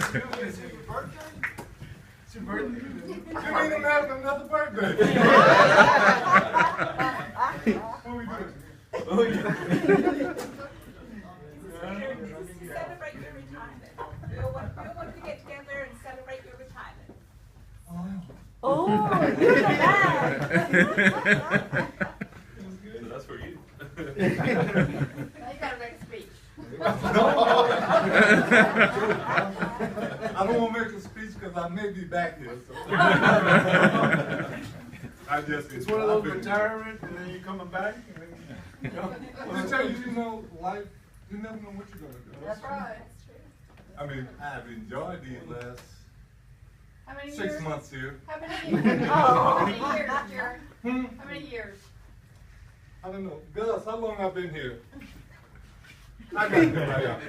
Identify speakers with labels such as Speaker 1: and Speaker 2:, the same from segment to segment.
Speaker 1: It's your birthday? It's your birthday?
Speaker 2: You ain't even having another birthday. What we doing?
Speaker 1: Oh, yeah.
Speaker 3: Celebrate your retirement. We'll want to get together and celebrate your retirement.
Speaker 4: Oh, look at that.
Speaker 1: So that's for you.
Speaker 3: Now you gotta make a speech.
Speaker 2: I don't want to make a speech because I may be back here. So.
Speaker 1: It's one of those retirements and then you're coming back. And then, you know.
Speaker 2: Well, to tell you, you know, life, you never know what you're going to do.
Speaker 3: That's right. That's true.
Speaker 2: I mean, I've enjoyed these last
Speaker 3: How many
Speaker 2: 6
Speaker 3: years?
Speaker 2: months here.
Speaker 3: How many years? How many years, Jared? How many years?
Speaker 2: I don't know. Gus, how long I've been here? I got it right out.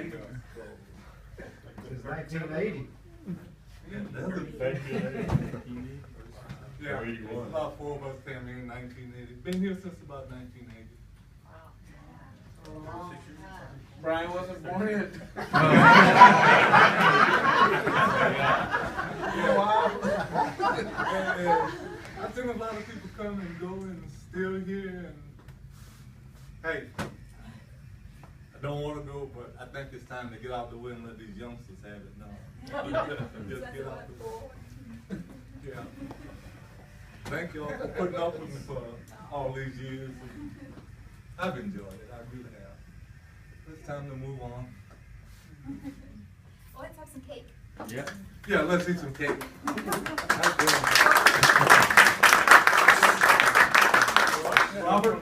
Speaker 5: Since 1980.
Speaker 2: Yeah, about 4 of us came in 1980. Been here since about 1980.
Speaker 1: Brian wasn't born yet.
Speaker 2: I've seen a lot of people come and go and still here, and hey, I don't want to go, but I think it's time to get out the way and let these youngsters have it now. Just get out the way. Yeah. Thank y'all for putting up with me for all these years. I've enjoyed it, I really have. It's time to move on.
Speaker 3: Let's have some cake.
Speaker 1: Yeah.
Speaker 2: Yeah, let's eat some cake. Robert?